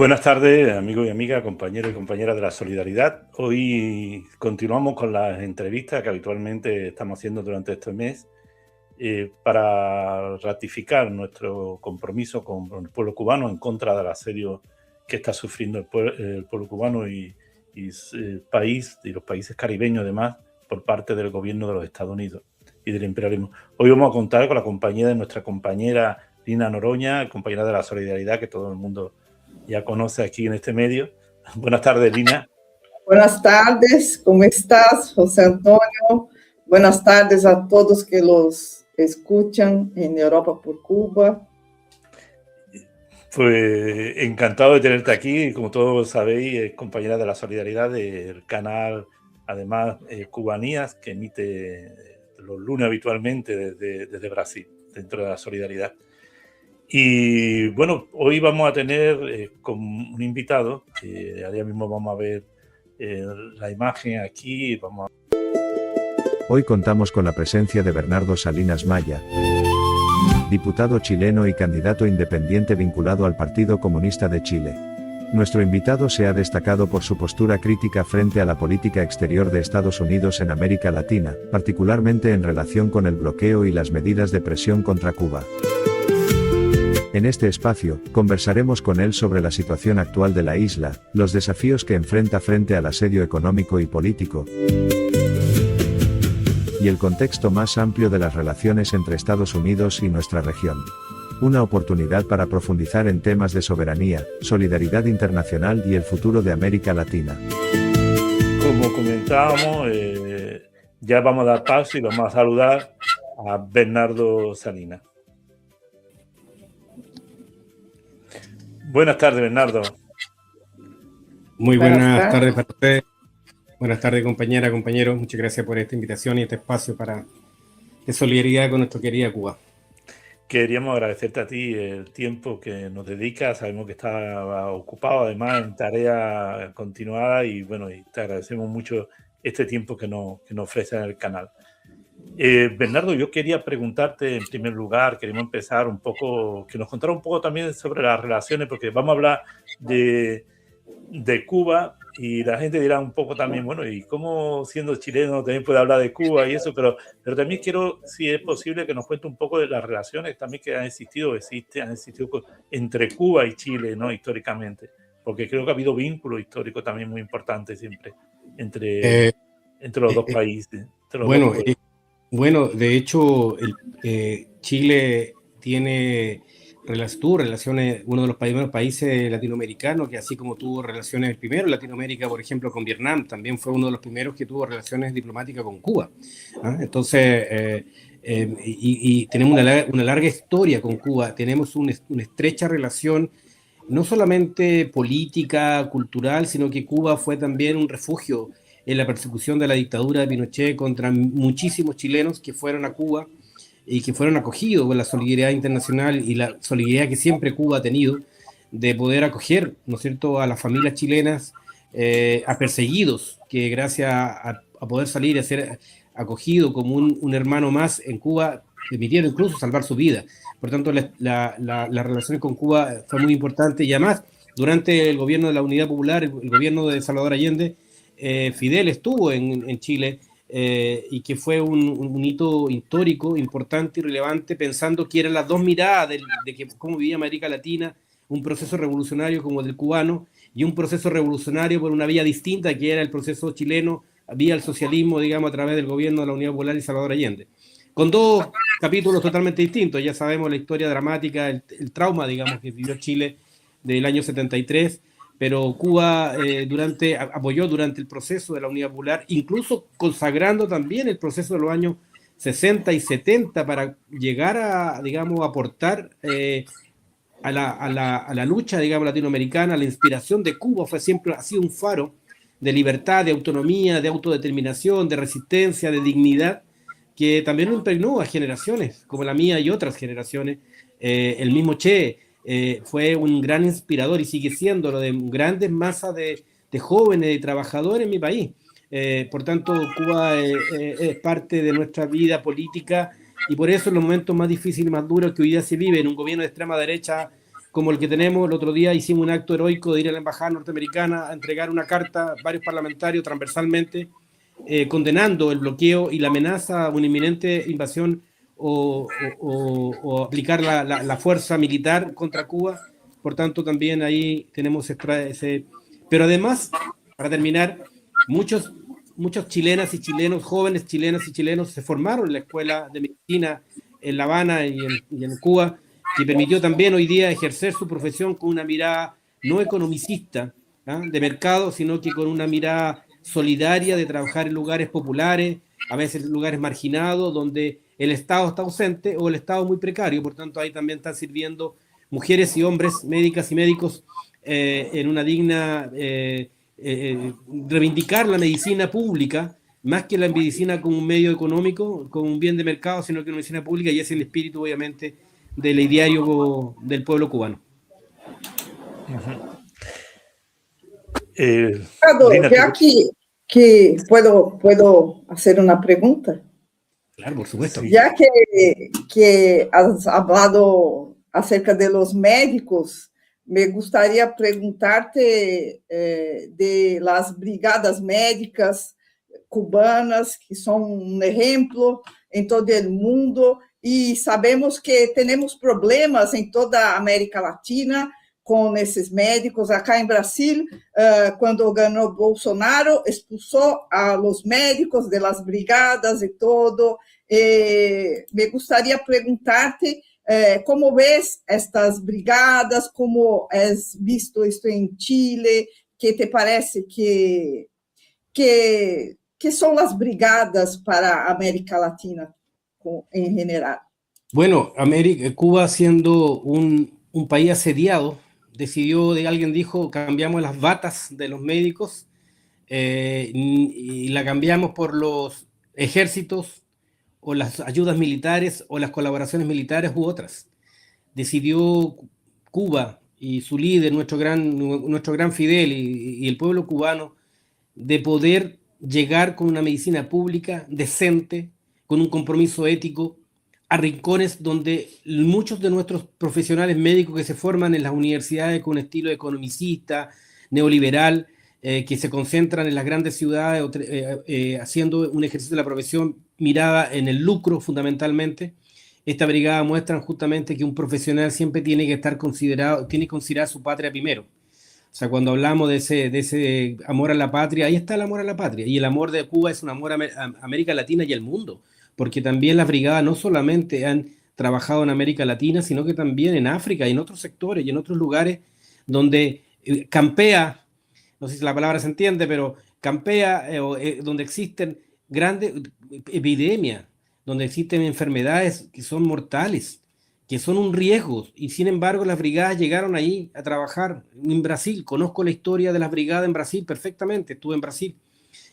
Buenas tardes, amigos y amigas, compañeros y compañeras de la Solidaridad. Hoy continuamos con las entrevistas que habitualmente estamos haciendo durante este mes para ratificar nuestro compromiso con el pueblo cubano en contra del asedio que está sufriendo el pueblo cubano y el país y los países caribeños además por parte del gobierno de los Estados Unidos y del imperialismo. Hoy vamos a contar con la compañía de nuestra compañera Lina Noroña, compañera de la Solidaridad que todo el mundo ya conoce aquí en este medio. Buenas tardes, Lina. Buenas tardes, ¿cómo estás, José Antonio? Buenas tardes a todos que los escuchan en Europa por Cuba. Pues encantado de tenerte aquí, como todos sabéis, compañera de la Solidaridad del canal, además, Cubanías, que emite los lunes habitualmente desde Brasil, dentro de la Solidaridad. Y bueno, hoy vamos a tener con un invitado, que ahora mismo vamos a ver la imagen aquí. Hoy contamos con la presencia de Bernardo Salinas Maya, diputado chileno y candidato independiente vinculado al Partido Comunista de Chile. Nuestro invitado se ha destacado por su postura crítica frente a la política exterior de Estados Unidos en América Latina, particularmente en relación con el bloqueo y las medidas de presión contra Cuba. En este espacio, conversaremos con él sobre la situación actual de la isla, los desafíos que enfrenta frente al asedio económico y político, y el contexto más amplio de las relaciones entre Estados Unidos y nuestra región. Una oportunidad para profundizar en temas de soberanía, solidaridad internacional y el futuro de América Latina. Como comentábamos, ya vamos a dar paso y vamos a saludar a Bernardo Salinas. Buenas tardes, Bernardo. Muy buenas tardes para ustedes. Buenas tardes, compañera, compañeros. Muchas gracias por esta invitación y este espacio de solidaridad con nuestra querida Cuba. Queríamos agradecerte a ti el tiempo que nos dedicas. Sabemos que estás ocupado, además, en tarea continuada y bueno, y te agradecemos mucho este tiempo que nos ofreces en el canal. Bernardo, yo quería preguntarte en primer lugar, queremos empezar un poco, que nos contara un poco también sobre las relaciones, porque vamos a hablar de Cuba y la gente dirá un poco también, bueno, y cómo siendo chileno también puede hablar de Cuba y eso, pero también quiero, si es posible, que nos cuente un poco de las relaciones también que han existido entre Cuba y Chile, ¿no? Históricamente, porque creo que ha habido vínculos históricos también muy importantes siempre entre los dos países. Bueno, de hecho, Chile tiene relaciones, uno de los primeros países latinoamericanos que así como tuvo relaciones, el primero en Latinoamérica, por ejemplo, con Vietnam, también fue uno de los primeros que tuvo relaciones diplomáticas con Cuba. Entonces, y tenemos una larga historia con Cuba, tenemos una estrecha relación, no solamente política, cultural, sino que Cuba fue también un refugio en la persecución de la dictadura de Pinochet contra muchísimos chilenos que fueron a Cuba y que fueron acogidos con la solidaridad internacional y la solidaridad que siempre Cuba ha tenido de poder acoger, ¿no es cierto?, a las familias chilenas, a perseguidos, que gracias a poder salir y a ser acogido como un hermano más en Cuba, permitieron incluso salvar su vida. Por tanto, la relación con Cuba fue muy importante y además, durante el gobierno de la Unidad Popular, el gobierno de Salvador Allende, Fidel estuvo en Chile y que fue un hito histórico importante y relevante, pensando que eran las dos miradas de que cómo vivía América Latina, un proceso revolucionario como el del cubano y un proceso revolucionario por una vía distinta que era el proceso chileno, vía el socialismo, digamos, a través del gobierno de la Unidad Popular y Salvador Allende. Con dos capítulos totalmente distintos, ya sabemos la historia dramática, el trauma, digamos, que vivió Chile del año 73, pero Cuba apoyó durante el proceso de la Unidad Popular, incluso consagrando también el proceso de los años 60 y 70 para llegar a, digamos, aportar a la lucha, digamos, latinoamericana. La inspiración de Cuba ha sido un faro de libertad, de autonomía, de autodeterminación, de resistencia, de dignidad, que también lo impregnó a generaciones, como la mía y otras generaciones. El mismo Che fue un gran inspirador y sigue siendo lo de grandes masas de jóvenes y trabajadores en mi país. Por tanto, Cuba es parte de nuestra vida política y por eso en los momentos más difíciles y más duros que hoy día se vive en un gobierno de extrema derecha como el que tenemos. El otro día hicimos un acto heroico de ir a la embajada norteamericana a entregar una carta a varios parlamentarios transversalmente condenando el bloqueo y la amenaza a una inminente invasión o aplicar la fuerza militar contra Cuba. Por tanto, también ahí tenemos ese... Pero además, para terminar, muchos chilenas y chilenos, jóvenes chilenas y chilenos, se formaron en la Escuela de Medicina en La Habana y en Cuba, que permitió también hoy día ejercer su profesión con una mirada no economicista, ¿ah?, de mercado, sino que con una mirada solidaria de trabajar en lugares populares, a veces lugares marginados, donde el Estado está ausente o el Estado muy precario. Por tanto, ahí también están sirviendo mujeres y hombres, médicas y médicos, en una digna... reivindicar la medicina pública, más que la medicina como un medio económico, como un bien de mercado, sino que una medicina pública, y es el espíritu, obviamente, del ideario del pueblo cubano. Ya que puedo hacer una pregunta. Claro, por supuesto. Ya que has hablado acerca de los médicos, me gustaría preguntarte de las brigadas médicas cubanas, que son un ejemplo en todo el mundo, y sabemos que tenemos problemas en toda América Latina con esos médicos. Acá en Brasil, cuando ganó Bolsonaro, expulsó a los médicos de las brigadas y todo. Me gustaría preguntarte ¿cómo ves estas brigadas? ¿Cómo has visto esto en Chile? ¿Qué te parece que son las brigadas para América Latina en general? Bueno, Cuba, siendo un país asediado, decidió, alguien dijo, cambiamos las batas de los médicos y la cambiamos por los ejércitos o las ayudas militares o las colaboraciones militares u otras. Decidió Cuba y su líder, nuestro gran Fidel y el pueblo cubano, de poder llegar con una medicina pública decente, con un compromiso ético, a rincones donde muchos de nuestros profesionales médicos que se forman en las universidades con un estilo economicista, neoliberal, que se concentran en las grandes ciudades haciendo un ejercicio de la profesión mirada en el lucro fundamentalmente. Esta brigada muestra justamente que un profesional siempre tiene que considerar su patria primero. O sea, cuando hablamos de ese amor a la patria, ahí está el amor a la patria. Y el amor de Cuba es un amor a América Latina y al mundo, porque también las brigadas no solamente han trabajado en América Latina, sino que también en África y en otros sectores y en otros lugares donde campea, no sé si la palabra se entiende, pero campea, donde existen grandes epidemias, donde existen enfermedades que son mortales, que son un riesgo, y sin embargo las brigadas llegaron ahí a trabajar. En Brasil, conozco la historia de las brigadas en Brasil perfectamente, estuve en Brasil.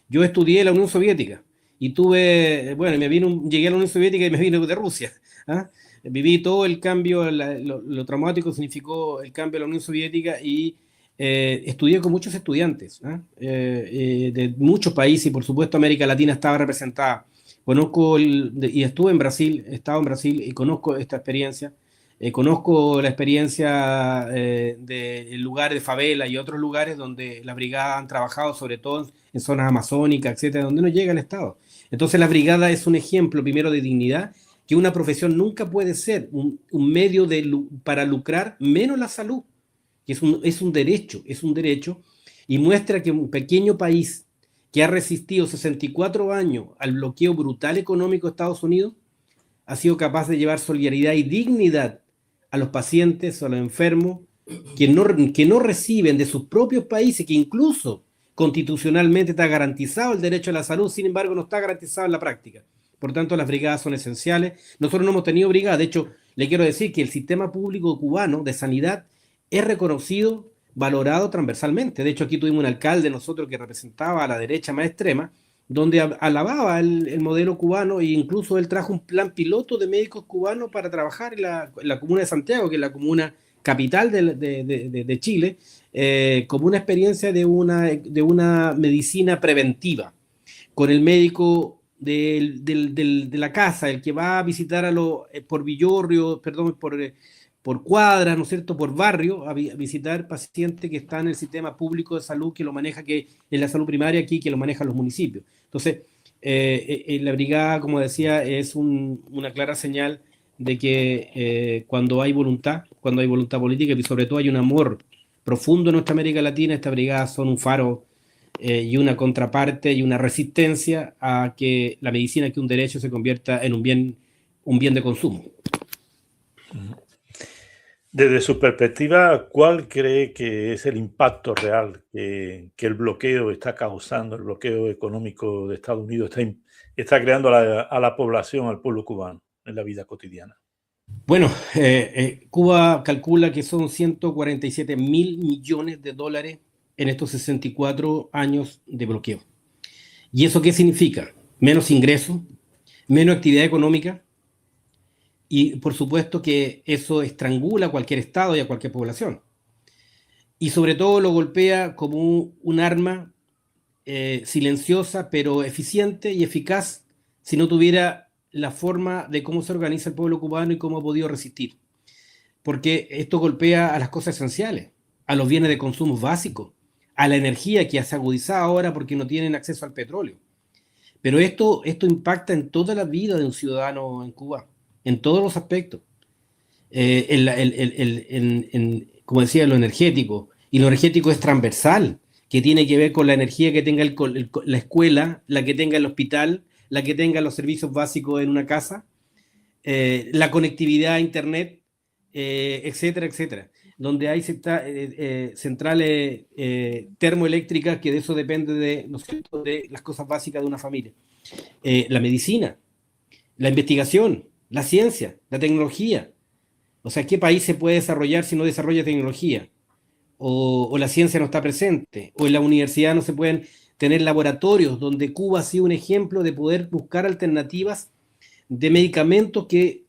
Yo estudié en la Unión Soviética y llegué a la Unión Soviética y me vine de Rusia, ¿ah? Viví todo el cambio, lo traumático significó el cambio a la Unión Soviética y estudié con muchos estudiantes, ¿ah? De muchos países, y por supuesto América Latina estaba representada. Y estuve en Brasil, he estado en Brasil y conozco esta experiencia. Conozco la experiencia de lugares de favela y otros lugares donde las brigadas han trabajado, sobre todo en zonas amazónicas, etcétera, donde no llega el Estado. Entonces la brigada es un ejemplo primero de dignidad, que una profesión nunca puede ser un medio para lucrar, menos la salud, que es un derecho, y muestra que un pequeño país que ha resistido 64 años al bloqueo brutal económico de Estados Unidos, ha sido capaz de llevar solidaridad y dignidad a los pacientes o a los enfermos que no reciben de sus propios países, que incluso constitucionalmente está garantizado el derecho a la salud, sin embargo no está garantizado en la práctica. Por tanto, las brigadas son esenciales. Nosotros no hemos tenido brigadas. De hecho, le quiero decir que el sistema público cubano de sanidad es reconocido, valorado transversalmente. De hecho, aquí tuvimos un alcalde nosotros que representaba a la derecha más extrema, donde alababa el modelo cubano, e incluso él trajo un plan piloto de médicos cubanos para trabajar en la comuna de Santiago, que es la comuna capital de Chile, como una experiencia de una medicina preventiva, con el médico de la casa, el que va a visitar por por cuadras, ¿no es cierto?, por barrio, a visitar pacientes que están en el sistema público de salud que lo maneja, que es la salud primaria aquí, que lo manejan los municipios. Entonces, la brigada, como decía, es una clara señal de que cuando hay voluntad política y sobre todo hay un amor profundo en nuestra América Latina, estas brigadas son un faro y una contraparte y una resistencia a que la medicina, que un derecho, se convierta en un bien de consumo. Desde su perspectiva, ¿cuál cree que es el impacto real que el bloqueo está causando, el bloqueo económico de Estados Unidos está creando a la población, al pueblo cubano, en la vida cotidiana? Bueno, Cuba calcula que son 147.000 millones de dólares en estos 64 años de bloqueo. ¿Y eso qué significa? Menos ingresos, menos actividad económica, y por supuesto que eso estrangula a cualquier estado y a cualquier población. Y sobre todo lo golpea como un arma silenciosa, pero eficiente y eficaz, si no tuviera la forma de cómo se organiza el pueblo cubano y cómo ha podido resistir. Porque esto golpea a las cosas esenciales, a los bienes de consumo básicos, a la energía que se agudiza ahora porque no tienen acceso al petróleo. Pero esto impacta en toda la vida de un ciudadano en Cuba, en todos los aspectos. Como decía, lo energético. Y lo energético es transversal, que tiene que ver con la energía que tenga la escuela, la que tenga el hospital, la que tenga los servicios básicos en una casa, la conectividad a Internet, etcétera, etcétera. Donde hay centrales termoeléctricas, que de eso depende de las cosas básicas de una familia. La medicina, la investigación, la ciencia, la tecnología. O sea, ¿qué país se puede desarrollar si no desarrolla tecnología? O la ciencia no está presente, o en la universidad no se pueden tener laboratorios, donde Cuba ha sido un ejemplo de poder buscar alternativas de medicamentos que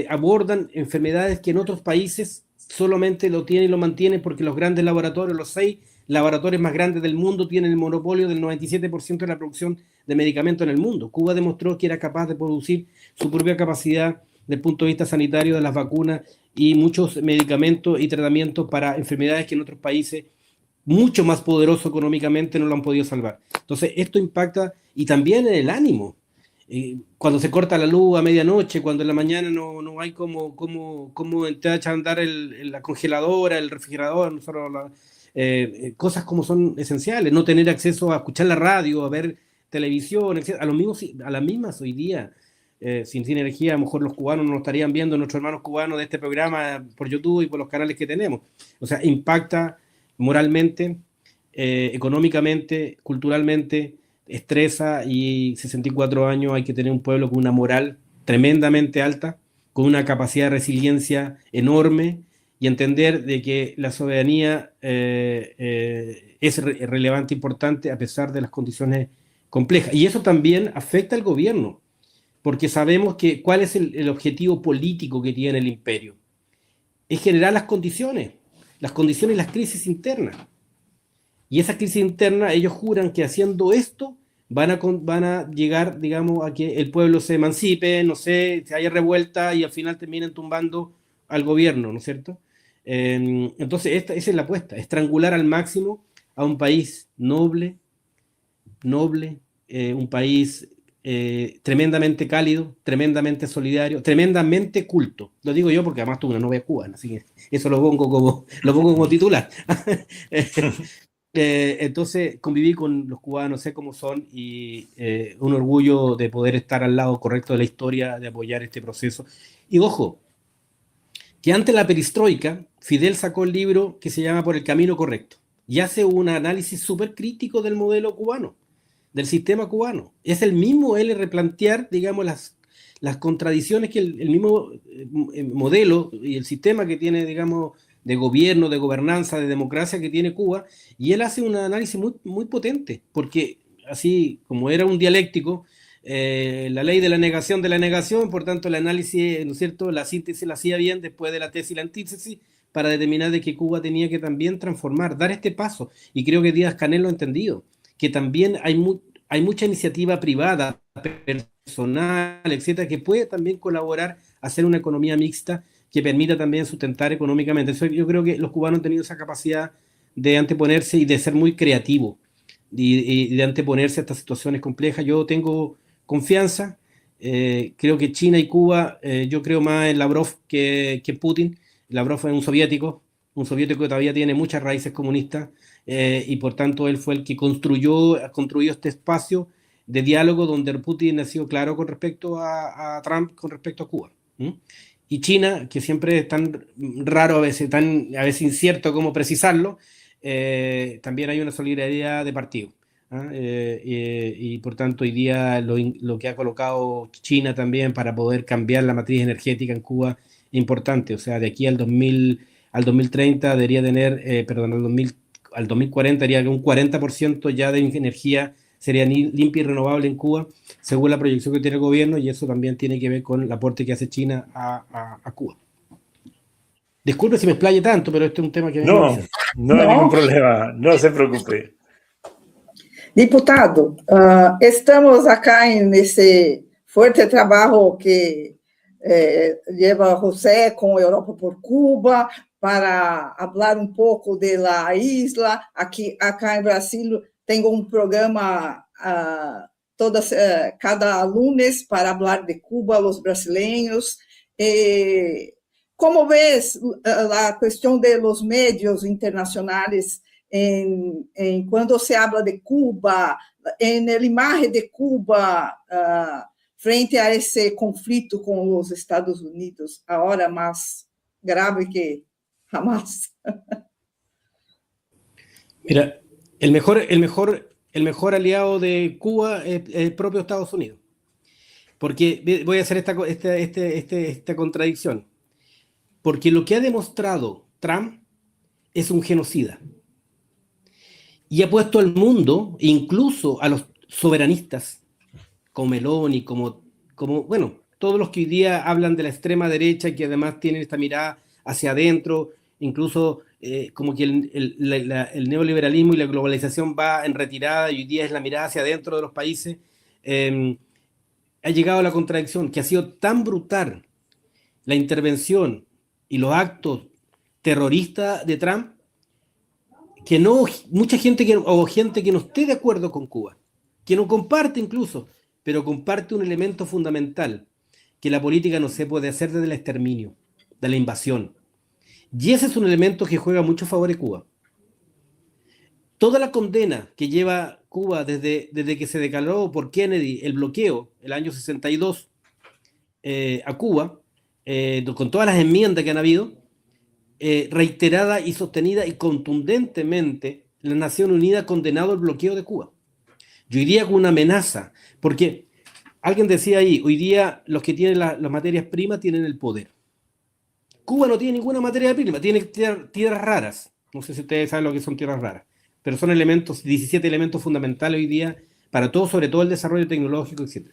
abordan enfermedades que en otros países solamente lo tienen y lo mantienen porque los grandes laboratorios, los 6 laboratorios más grandes del mundo, tienen el monopolio del 97% de la producción de medicamentos en el mundo. Cuba demostró que era capaz de producir su propia capacidad desde el punto de vista sanitario, de las vacunas y muchos medicamentos y tratamientos para enfermedades que en otros países mucho más poderosos económicamente no lo han podido salvar. Entonces esto impacta, y también en el ánimo. Cuando se corta la luz a medianoche, cuando en la mañana no hay cómo echar a andar la congeladora, el refrigerador, cosas como son esenciales, no tener acceso a escuchar la radio, a ver televisión, etc. A las mismas hoy día, sin energía, a lo mejor los cubanos no nos estarían viendo, nuestros hermanos cubanos de este programa por YouTube y por los canales que tenemos. O sea, impacta moralmente, económicamente, culturalmente, estresa, y 64 años hay que tener un pueblo con una moral tremendamente alta, con una capacidad de resiliencia enorme, y entender de que la soberanía es relevante, importante, a pesar de las condiciones complejas. Y eso también afecta al gobierno, porque sabemos que cuál es el objetivo político que tiene el imperio. Es generar las condiciones y las crisis internas. Y esas crisis internas, ellos juran que haciendo esto van a llegar, digamos, a que el pueblo se emancipe, no sé, se haya revuelta y al final terminen tumbando al gobierno, ¿no es cierto? Entonces, esa es la apuesta, estrangular al máximo a un país noble, un país tremendamente cálido, tremendamente solidario, tremendamente culto. Lo digo yo porque además tuve una novia cubana, así que eso lo pongo como titular. Entonces conviví con los cubanos, sé cómo son, y un orgullo de poder estar al lado correcto de la historia, de apoyar este proceso. Y ojo, que ante la perestroika, Fidel sacó el libro que se llama Por el Camino Correcto y hace un análisis súper crítico del modelo cubano, del sistema cubano. Es el mismo él replantear, digamos, las contradicciones que el mismo modelo y el sistema que tiene, digamos, de gobierno, de gobernanza, de democracia que tiene Cuba, y él hace un análisis muy, muy potente, porque así como era un dialéctico, la ley de la negación, por tanto el análisis, ¿no es cierto?, la síntesis la hacía bien después de la tesis y la antítesis, para determinar de que Cuba tenía que también transformar, dar este paso, y creo que Díaz-Canel lo ha entendido, que también hay mucha iniciativa privada, personal, etcétera, que puede también colaborar a hacer una economía mixta que permita también sustentar económicamente. Entonces, yo creo que los cubanos han tenido esa capacidad de anteponerse y de ser muy creativos y de anteponerse a estas situaciones complejas. Yo tengo confianza. Creo que China y Cuba, yo creo más en Lavrov que en Putin. Lavrov es un soviético que todavía tiene muchas raíces comunistas, y por tanto él fue el que construyó este espacio de diálogo donde Putin ha sido claro con respecto a Trump, con respecto a Cuba. Y China, que siempre es tan raro, a veces incierto cómo precisarlo, también hay una solidaridad de partido. Y por tanto hoy día lo que ha colocado China también para poder cambiar la matriz energética en Cuba es importante. O sea, de aquí al 2030 debería tener, al 2040 diría que un 40% ya de energía sería limpia y renovable en Cuba, según la proyección que tiene el gobierno, y eso también tiene que ver con el aporte que hace China a Cuba. Disculpe si me explaye tanto, pero este es un tema que... No hay ningún problema, no se preocupe. Diputado, estamos acá nesse forte trabalho que lleva José com Europa por Cuba para falar um pouco da isla. Acá em Brasil tenho programa cada lunes para falar de Cuba, os brasileiros. Como ves a questão de los medios internacionais cuando se habla de Cuba, en la imagen de Cuba frente a ese conflicto con los Estados Unidos, ahora más grave que jamás? Mira, el mejor aliado de Cuba es el propio Estados Unidos. Porque voy a hacer esta contradicción. Porque lo que ha demostrado Trump es un genocida. Y ha puesto al mundo, incluso a los soberanistas, como Meloni, como bueno, todos los que hoy día hablan de la extrema derecha, que además tienen esta mirada hacia adentro, incluso como que el neoliberalismo y la globalización va en retirada y hoy día es la mirada hacia adentro de los países, ha llegado a la contradicción que ha sido tan brutal la intervención y los actos terroristas de Trump, que mucha gente gente que no esté de acuerdo con Cuba, que no comparte incluso, pero comparte un elemento fundamental, que la política no se puede hacer desde el exterminio, de la invasión. Y ese es un elemento que juega mucho a favor de Cuba. Toda la condena que lleva Cuba desde que se declaró por Kennedy el bloqueo, el año 62, a Cuba, con todas las enmiendas que han habido, reiterada y sostenida y contundentemente, la Nación Unida ha condenado el bloqueo de Cuba. Yo diría con una amenaza, porque alguien decía ahí, hoy día los que tienen las materias primas tienen el poder. Cuba no tiene ninguna materia prima, tiene tierras raras. No sé si ustedes saben lo que son tierras raras, pero son 17 elementos fundamentales hoy día para todo, sobre todo el desarrollo tecnológico, etc.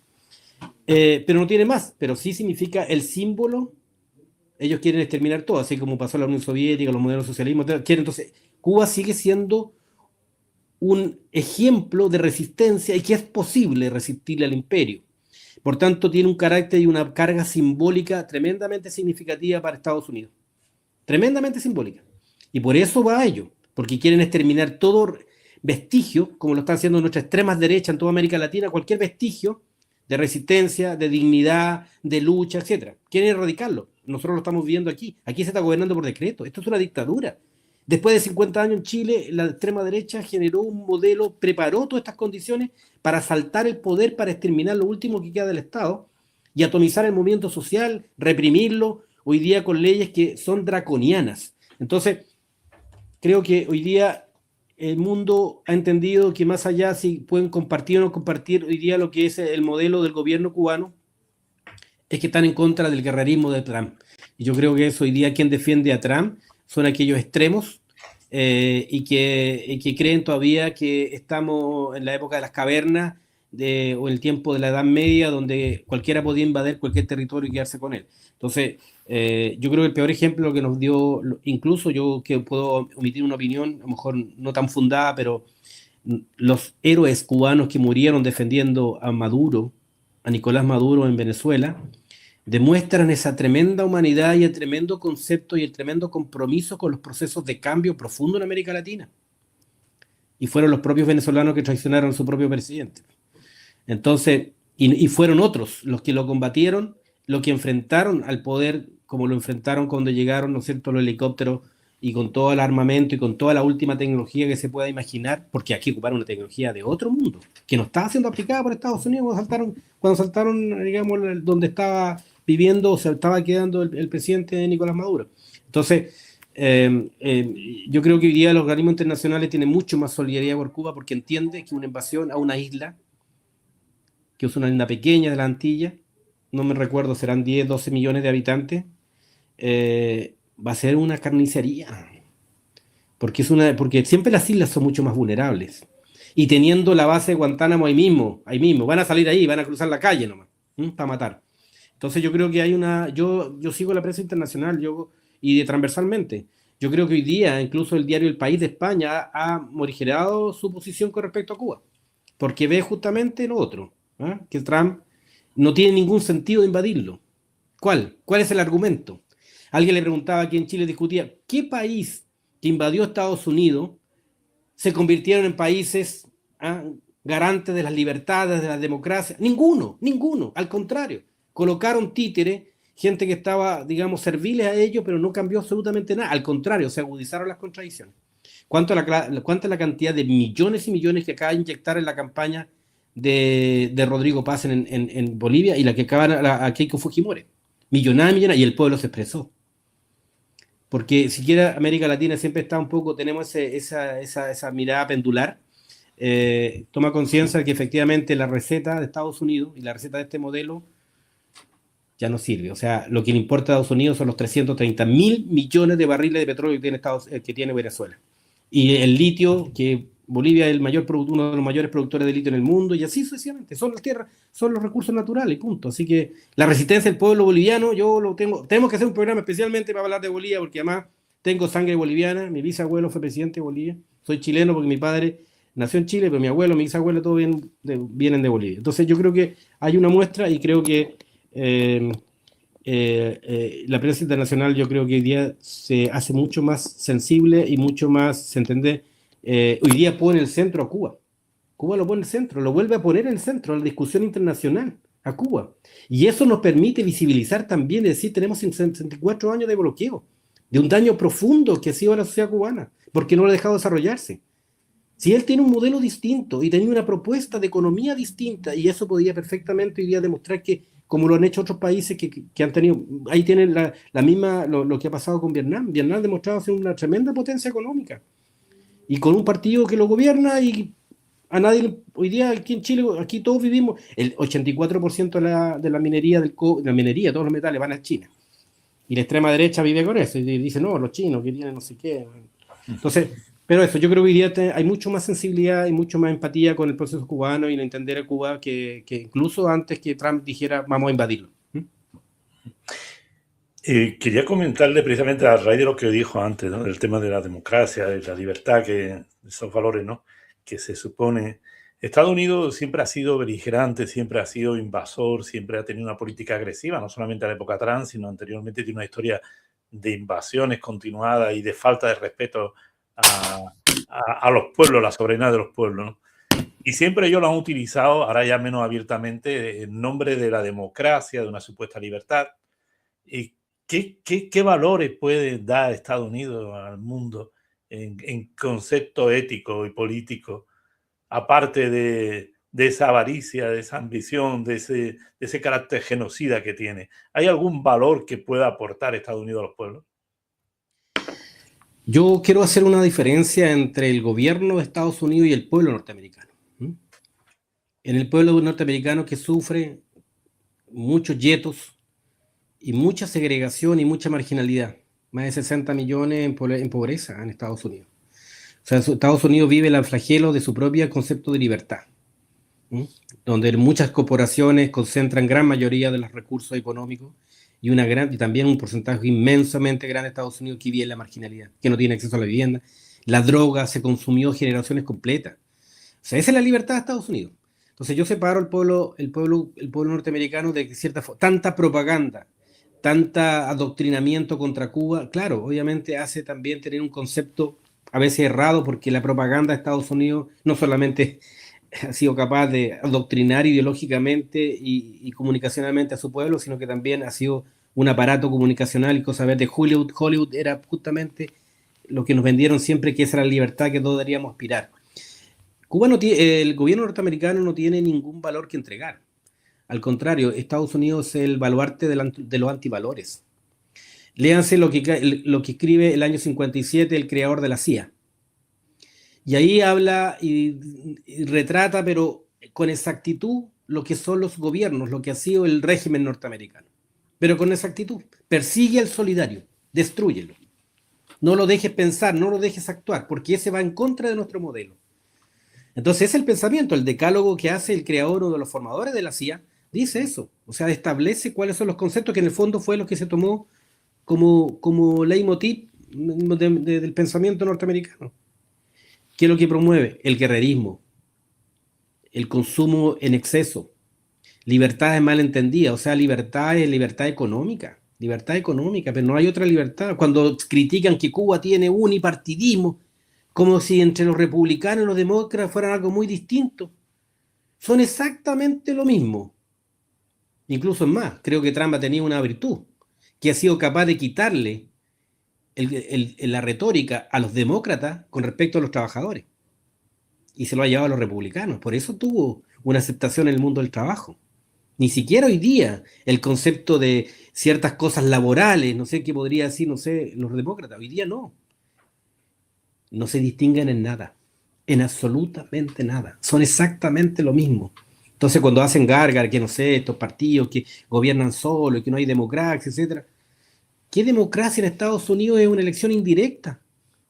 Pero no tiene más, pero sí significa el símbolo. Ellos quieren exterminar todo, así como pasó en la Unión Soviética, los modelos socialismo. Entonces, Cuba sigue siendo un ejemplo de resistencia y que es posible resistirle al imperio. Por tanto, tiene un carácter y una carga simbólica tremendamente significativa para Estados Unidos. Tremendamente simbólica. Y por eso va a ello, porque quieren exterminar todo vestigio, como lo están haciendo nuestras extremas derechas en toda América Latina, cualquier vestigio de resistencia, de dignidad, de lucha, etc. Quieren erradicarlo. Nosotros lo estamos viendo aquí. Aquí se está gobernando por decreto. Esto es una dictadura. Después de 50 años en Chile, la extrema derecha generó un modelo, preparó todas estas condiciones para asaltar el poder, para exterminar lo último que queda del Estado y atomizar el movimiento social, reprimirlo, hoy día con leyes que son draconianas. Entonces, creo que hoy día el mundo ha entendido que más allá si pueden compartir o no compartir hoy día lo que es el modelo del gobierno cubano, es que están en contra del guerrerismo de Trump. Y yo creo que eso hoy día quien defiende a Trump son aquellos extremos y que creen todavía que estamos en la época de las cavernas o el tiempo de la Edad Media, donde cualquiera podía invadir cualquier territorio y quedarse con él. Entonces, yo creo que el peor ejemplo que nos dio, incluso yo que puedo omitir una opinión, a lo mejor no tan fundada, pero los héroes cubanos que murieron defendiendo a Maduro, a Nicolás Maduro en Venezuela, demuestran esa tremenda humanidad y el tremendo concepto y el tremendo compromiso con los procesos de cambio profundo en América Latina. Y fueron los propios venezolanos que traicionaron a su propio presidente. Entonces, y fueron otros los que lo combatieron, los que enfrentaron al poder, como lo enfrentaron cuando llegaron, ¿no es cierto?, los helicópteros y con todo el armamento y con toda la última tecnología que se pueda imaginar, porque aquí ocuparon una tecnología de otro mundo, que no estaba siendo aplicada por Estados Unidos cuando saltaron, digamos, donde estaba viviendo o se estaba quedando el presidente Nicolás Maduro. Entonces, yo creo que hoy día los organismos internacionales tienen mucho más solidaridad por Cuba porque entiende que una invasión a una isla, que es una isla pequeña de la Antilla, no me recuerdo, serán 10, 12 millones de habitantes, va a ser una carnicería. Porque siempre las islas son mucho más vulnerables. Y teniendo la base de Guantánamo ahí mismo, van a salir ahí, van a cruzar la calle nomás, para matar. Entonces yo creo que hay yo sigo la prensa internacional y transversalmente. Yo creo que hoy día incluso el diario El País de España ha morigerado su posición con respecto a Cuba, porque ve justamente lo otro, que Trump no tiene ningún sentido de invadirlo. ¿Cuál es el argumento? Alguien le preguntaba aquí en Chile, discutía, ¿qué país que invadió Estados Unidos se convirtieron en países garantes de las libertades, de la democracia? Ninguno, al contrario. Colocaron títeres, gente que estaba, digamos, serviles a ellos, pero no cambió absolutamente nada. Al contrario, se agudizaron las contradicciones. ¿Cuánto es la cantidad de millones y millones que acaba de inyectar en la campaña de Rodrigo Paz en Bolivia y la que acaban a Keiko Fujimori? Millonadas, y el pueblo se expresó. Porque siquiera América Latina siempre está un poco, tenemos esa mirada pendular, toma conciencia de que efectivamente la receta de Estados Unidos y la receta de este modelo ya no sirve. O sea, lo que le importa a Estados Unidos son los 330.000 millones de barriles de petróleo que tiene Venezuela. Y el litio, que Bolivia es uno de los mayores productores de litio en el mundo, y así sucesivamente. Son las tierras, son los recursos naturales, punto. Así que la resistencia del pueblo boliviano, tenemos que hacer un programa especialmente para hablar de Bolivia, porque además tengo sangre boliviana, mi bisabuelo fue presidente de Bolivia, soy chileno porque mi padre nació en Chile, pero mi abuelo, mi bisabuelo, todos vienen de Bolivia. Entonces yo creo que hay una muestra y creo que la prensa internacional, yo creo que hoy día se hace mucho más sensible y mucho más, se entiende, hoy día pone en el centro a Cuba. Cuba lo pone en el centro, lo vuelve a poner en el centro de la discusión internacional, a Cuba. Y eso nos permite visibilizar también, es decir, tenemos 64 años de bloqueo, de un daño profundo que ha sido la sociedad cubana, porque no lo ha dejado desarrollarse. Si él tiene un modelo distinto y tenía una propuesta de economía distinta, y eso podría perfectamente hoy día demostrar que, como lo han hecho otros países que han tenido, ahí tienen la misma, lo que ha pasado con Vietnam. Vietnam ha demostrado ser una tremenda potencia económica, y con un partido que lo gobierna y a nadie, hoy día aquí en Chile, aquí todos vivimos, el 84% de la minería, todos los metales van a China. Y la extrema derecha vive con eso, y dice, no, los chinos que tienen no sé qué. Entonces, pero eso, yo creo que hoy día hay mucho más sensibilidad y mucho más empatía con el proceso cubano y en entender a Cuba que incluso antes que Trump dijera, vamos a invadirlo. Quería comentarle precisamente a raíz de lo que dijo antes, ¿no? El tema de la democracia, de la libertad, que esos valores, ¿no?, que se supone. Estados Unidos siempre ha sido beligerante, siempre ha sido invasor, siempre ha tenido una política agresiva, no solamente a la época Trump, sino anteriormente tiene una historia de invasiones continuadas y de falta de respeto a los pueblos, la soberanía de los pueblos, ¿no? Y siempre ellos lo han utilizado, ahora ya menos abiertamente, en nombre de la democracia, de una supuesta libertad. ¿Y qué valores puede dar Estados Unidos al mundo en concepto ético y político, aparte de esa avaricia, de esa ambición, de ese carácter genocida que tiene? ¿Hay algún valor que pueda aportar Estados Unidos a los pueblos? Yo quiero hacer una diferencia entre el gobierno de Estados Unidos y el pueblo norteamericano. En el pueblo norteamericano, que sufre muchos yetos y mucha segregación y mucha marginalidad, más de 60 millones en pobreza en Estados Unidos. O sea, Estados Unidos vive el flagelo de su propio concepto de libertad, donde muchas corporaciones concentran gran mayoría de los recursos económicos y también un porcentaje inmensamente grande de Estados Unidos que vive en la marginalidad, que no tiene acceso a la vivienda. La droga se consumió generaciones completas. O sea, esa es la libertad de Estados Unidos. Entonces yo separo el pueblo norteamericano de cierta forma. Tanta propaganda, tanta adoctrinamiento contra Cuba, claro, obviamente hace también tener un concepto a veces errado, porque la propaganda de Estados Unidos no solamente ha sido capaz de adoctrinar ideológicamente y comunicacionalmente a su pueblo, sino que también ha sido un aparato comunicacional y cosas de Hollywood. Hollywood era justamente lo que nos vendieron siempre, que esa era la libertad que todos deberíamos aspirar. Cuba no tiene, el gobierno norteamericano no tiene ningún valor que entregar. Al contrario, Estados Unidos es el baluarte de los antivalores. Léanse lo que escribe el año 57 el creador de la CIA. Y ahí habla y retrata, pero con exactitud, lo que son los gobiernos, lo que ha sido el régimen norteamericano. Pero con exactitud. Persigue al solidario, destrúyelo. No lo dejes pensar, no lo dejes actuar, porque ese va en contra de nuestro modelo. Entonces, es el pensamiento, el decálogo que hace el creador, uno de los formadores de la CIA, dice eso. O sea, establece cuáles son los conceptos, que en el fondo fue lo que se tomó como leitmotiv del pensamiento norteamericano. ¿Qué es lo que promueve? El guerrerismo, el consumo en exceso, libertades mal entendidas, o sea, libertad es libertad económica, pero no hay otra libertad. Cuando critican que Cuba tiene unipartidismo, como si entre los republicanos y los demócratas fueran algo muy distinto, son exactamente lo mismo. Incluso es más, creo que Trump ha tenido una virtud, que ha sido capaz de quitarle la retórica a los demócratas con respecto a los trabajadores, y se lo ha llevado a los republicanos. Por eso tuvo una aceptación en el mundo del trabajo. Ni siquiera hoy día el concepto de ciertas cosas laborales, no sé qué podría decir, no sé, los demócratas, hoy día no se distinguen en nada, en absolutamente nada, son exactamente lo mismo. Entonces, cuando hacen gárgara, que no sé, estos partidos que gobiernan solo y que no hay democracia, etcétera, ¿qué democracia en Estados Unidos? Es una elección indirecta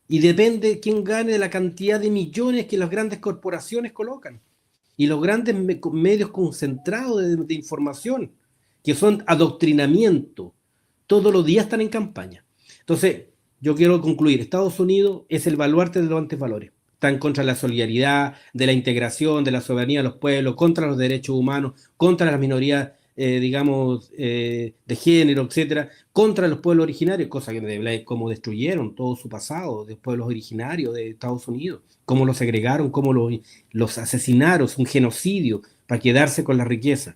y depende de quién gane, de la cantidad de millones que las grandes corporaciones colocan y los grandes medios concentrados de información, que son adoctrinamiento. Todos los días están en campaña. Entonces, yo quiero concluir. Estados Unidos es el baluarte de los antivalores. Está en contra de la solidaridad, de la integración, de la soberanía de los pueblos, contra los derechos humanos, contra las minorías, de género, etcétera, contra los pueblos originarios, cosa que como destruyeron todo su pasado de pueblos originarios de Estados Unidos, cómo los segregaron, cómo los asesinaron, un genocidio para quedarse con la riqueza.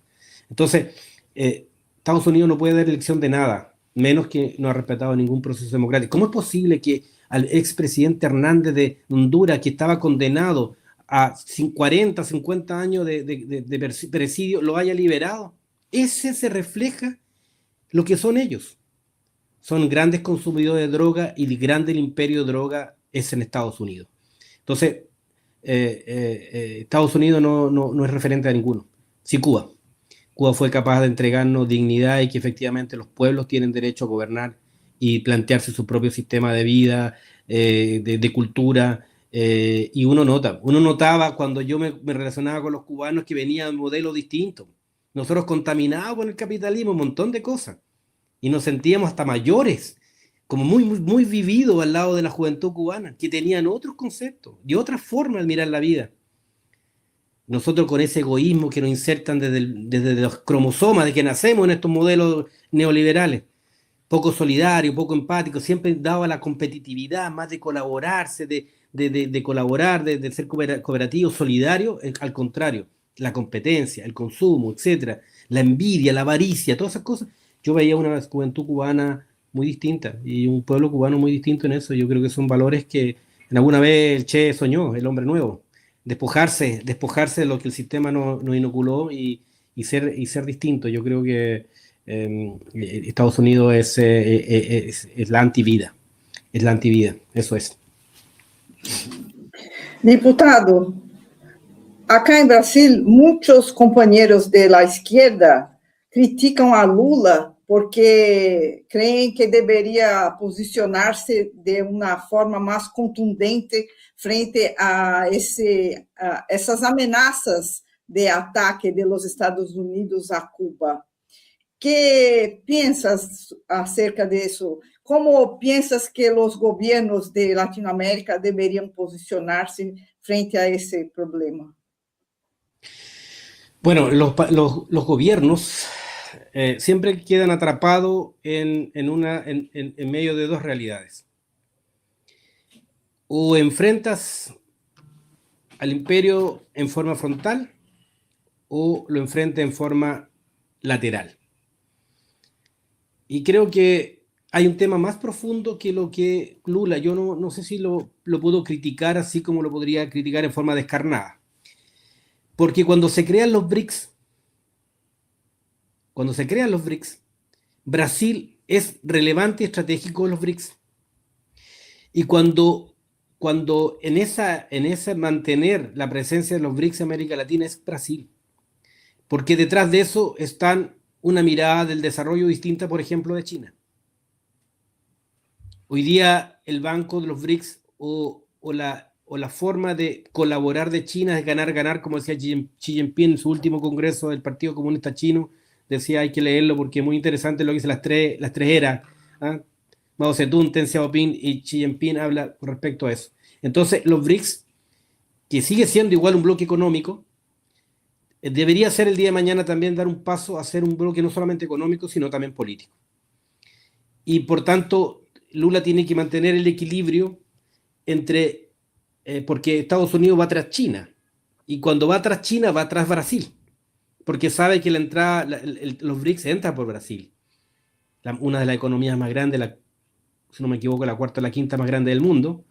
Entonces, Estados Unidos no puede dar lección de nada, menos que no ha respetado ningún proceso democrático. ¿Cómo es posible que al expresidente Hernández de Honduras, que estaba condenado a 40, 50 años de presidio, lo haya liberado? Ese se refleja lo que son ellos. Son grandes consumidores de droga y el grande imperio de droga es en Estados Unidos. Entonces, Estados Unidos no es referente a ninguno. Sí, Cuba. Cuba fue capaz de entregarnos dignidad y que efectivamente los pueblos tienen derecho a gobernar y plantearse su propio sistema de vida, de cultura, y uno notaba cuando yo me relacionaba con los cubanos que venían modelos distintos. Nosotros contaminados con el capitalismo, un montón de cosas, y nos sentíamos hasta mayores, como muy, muy, muy vividos al lado de la juventud cubana, que tenían otros conceptos y otras formas de mirar la vida. Nosotros con ese egoísmo que nos insertan desde los cromosomas, de que nacemos en estos modelos neoliberales, poco solidario, poco empático, siempre daba la competitividad, más de colaborarse, de colaborar, de ser cooperativo, solidario, al contrario, la competencia, el consumo, etcétera, la envidia, la avaricia, todas esas cosas. Yo veía una juventud cubana muy distinta y un pueblo cubano muy distinto en eso. Yo creo que son valores que en alguna vez el Che soñó, el hombre nuevo. Despojarse de lo que el sistema nos inoculó y ser distinto. Yo creo que Estados Unidos es la antivida, eso es. Diputado, acá en Brasil, muchos compañeros de la izquierda critican a Lula porque creen que debería posicionarse de una forma más contundente frente a essas amenazas de ataque de los Estados Unidos a Cuba. ¿Qué piensas acerca de eso? ¿Cómo piensas que los gobiernos de Latinoamérica deberían posicionarse frente a ese problema? Bueno, los gobiernos siempre quedan atrapados en medio de dos realidades. O enfrentas al imperio en forma frontal o lo enfrentas en forma lateral. Y creo que hay un tema más profundo que lo que Lula, yo no sé si lo puedo criticar así como lo podría criticar en forma descarnada. Porque cuando se crean los BRICS, Brasil es relevante y estratégico en los BRICS. Y cuando en esa mantener la presencia de los BRICS en América Latina es Brasil. Porque detrás de eso están una mirada del desarrollo distinta, por ejemplo, de China. Hoy día el Banco de los BRICS o la forma de colaborar de China es ganar, como decía Xi Jinping en su último congreso del Partido Comunista Chino, decía hay que leerlo porque es muy interesante lo que dice las tres eras, ¿eh? Mao Zedong, Deng Xiaoping y Xi Jinping habla con respecto a eso. Entonces los BRICS, que sigue siendo igual un bloque económico, debería ser el día de mañana también dar un paso a ser un bloque no solamente económico, sino también político. Y por tanto, Lula tiene que mantener el equilibrio entre, porque Estados Unidos va tras China, y cuando va tras China va tras Brasil, porque sabe que la entrada, los BRICS entran por Brasil, una de las economías más grandes, si no me equivoco, la cuarta o la quinta más grande del mundo.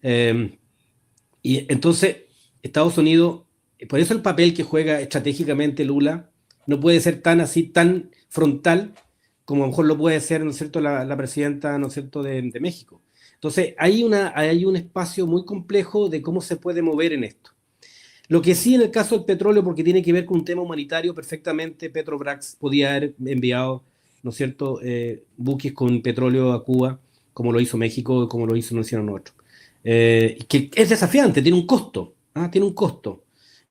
Y entonces, Estados Unidos, por eso el papel que juega estratégicamente Lula no puede ser tan frontal como a lo mejor lo puede ser, ¿no es cierto?, la presidenta, ¿no es cierto?, de México. Entonces, hay un espacio muy complejo de cómo se puede mover en esto. Lo que sí en el caso del petróleo, porque tiene que ver con un tema humanitario, perfectamente Petrobras podía haber enviado, ¿no es cierto?, buques con petróleo a Cuba, como lo hizo México, como lo hicieron otros. Que es desafiante, tiene un costo, tiene un costo.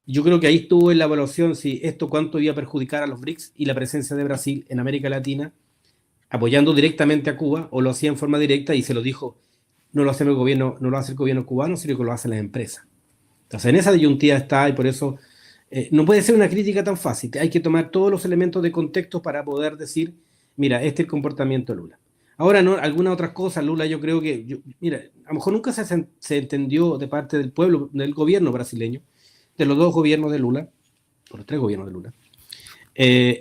Yo creo que ahí estuvo en la evaluación si esto cuánto iba a perjudicar a los BRICS y la presencia de Brasil en América Latina, apoyando directamente a Cuba, o lo hacía en forma directa y se lo dijo, no lo hace el gobierno cubano, sino que lo hacen las empresas. Entonces en esa disyuntiva está, y por eso no puede ser una crítica tan fácil. Hay que tomar todos los elementos de contexto para poder decir, mira, este es el comportamiento de Lula. Ahora, no, algunas otras cosas, Lula, yo creo que, mira, a lo mejor nunca se entendió de parte del pueblo, del gobierno brasileño, de los dos gobiernos de Lula, o los tres gobiernos de Lula,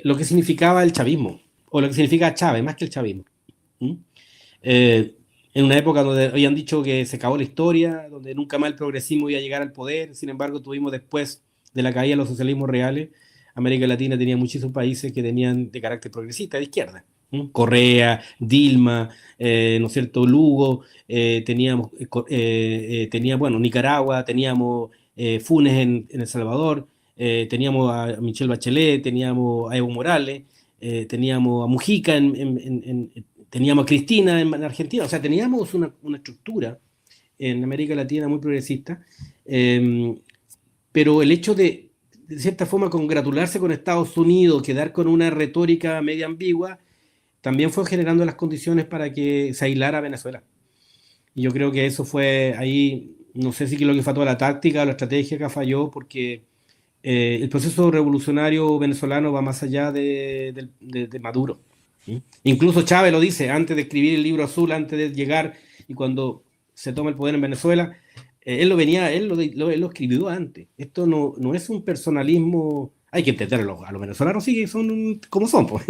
lo que significaba el chavismo, o lo que significa Chávez, más que el chavismo. En una época donde habían dicho que se acabó la historia, donde nunca más el progresismo iba a llegar al poder, sin embargo tuvimos después de la caída de los socialismos reales, América Latina tenía muchísimos países que tenían de carácter progresista, de izquierda. Correa, Dilma, ¿no es cierto?, Lugo, teníamos, bueno, Nicaragua, teníamos Funes en El Salvador, teníamos a Michelle Bachelet, teníamos a Evo Morales, teníamos a Mujica, teníamos a Cristina en Argentina, o sea, teníamos una estructura en América Latina muy progresista, pero el hecho de cierta forma, congratularse con Estados Unidos, quedar con una retórica media ambigua, también fue generando las condiciones para que se aislara Venezuela. Y yo creo que eso fue ahí, no sé si lo que fue toda la táctica o la estrategia que falló, porque el proceso revolucionario venezolano va más allá de Maduro. ¿Sí? Incluso Chávez lo dice, antes de escribir el libro azul, antes de llegar, y cuando se toma el poder en Venezuela, él lo escribió antes. Esto no es un personalismo, hay que entenderlo, a los venezolanos sí son como son, pues.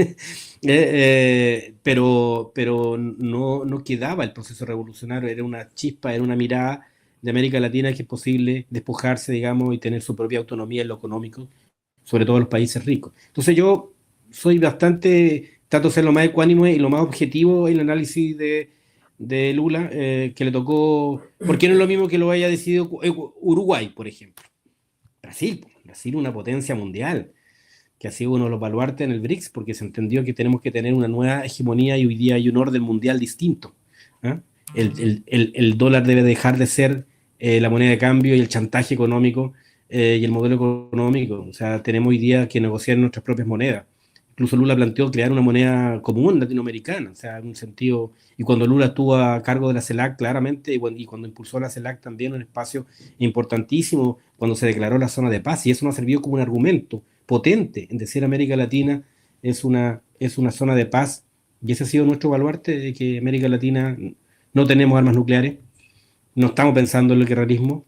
Pero no quedaba el proceso revolucionario, era una chispa, era una mirada de América Latina que es posible despojarse, digamos, y tener su propia autonomía en lo económico, sobre todo en los países ricos. Entonces yo soy trato de ser lo más ecuánime y lo más objetivo en el análisis de Lula, que le tocó, porque no es lo mismo que lo haya decidido Uruguay, por ejemplo. Brasil, una potencia mundial, que ha sido uno de los baluartes en el BRICS, porque se entendió que tenemos que tener una nueva hegemonía y hoy día hay un orden mundial distinto. El dólar debe dejar de ser la moneda de cambio y el chantaje económico y el modelo económico. O sea, tenemos hoy día que negociar nuestras propias monedas. Incluso Lula planteó crear una moneda común latinoamericana, o sea, en un sentido, y cuando Lula estuvo a cargo de la CELAC, claramente, y cuando impulsó la CELAC también un espacio importantísimo, cuando se declaró la zona de paz, y eso no ha servido como un argumento potente en decir América Latina es una zona de paz, y ese ha sido nuestro baluarte, de que América Latina no tenemos armas nucleares, no estamos pensando en el guerrerismo,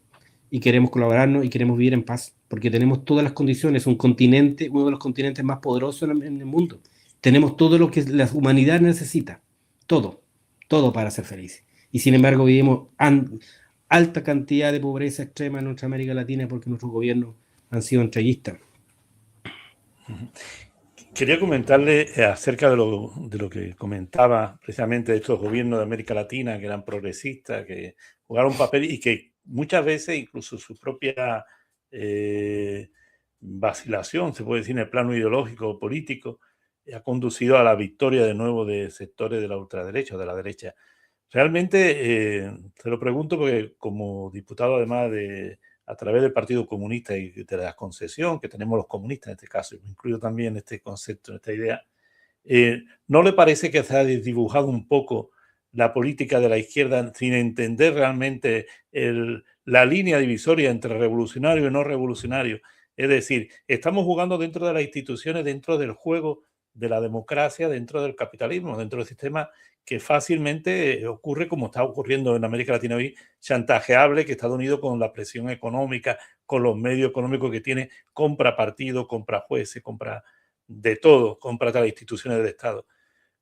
y queremos colaborarnos y queremos vivir en paz, porque tenemos todas las condiciones, un continente, uno de los continentes más poderosos en el mundo. Tenemos todo lo que la humanidad necesita, todo para ser felices. Y sin embargo vivimos alta cantidad de pobreza extrema en nuestra América Latina porque nuestros gobiernos han sido entreguistas. Quería comentarle acerca de lo que comentaba precisamente de estos gobiernos de América Latina que eran progresistas, que jugaron un papel y que muchas veces incluso su propia vacilación, se puede decir, en el plano ideológico o político, ha conducido a la victoria de nuevo de sectores de la ultraderecha o de la derecha. Realmente, te lo pregunto porque como diputado además a través del Partido Comunista y de la concesión que tenemos los comunistas en este caso, incluyo también este concepto, esta idea, ¿no le parece que se ha desdibujado un poco la política de la izquierda sin entender realmente la línea divisoria entre revolucionario y no revolucionario? Es decir, estamos jugando dentro de las instituciones, dentro del juego de la democracia, dentro del capitalismo, dentro del sistema que fácilmente ocurre como está ocurriendo en América Latina hoy, chantajeable, que Estados Unidos con la presión económica, con los medios económicos que tiene, compra partidos, compra jueces, compra de todo, compra todas las instituciones del Estado.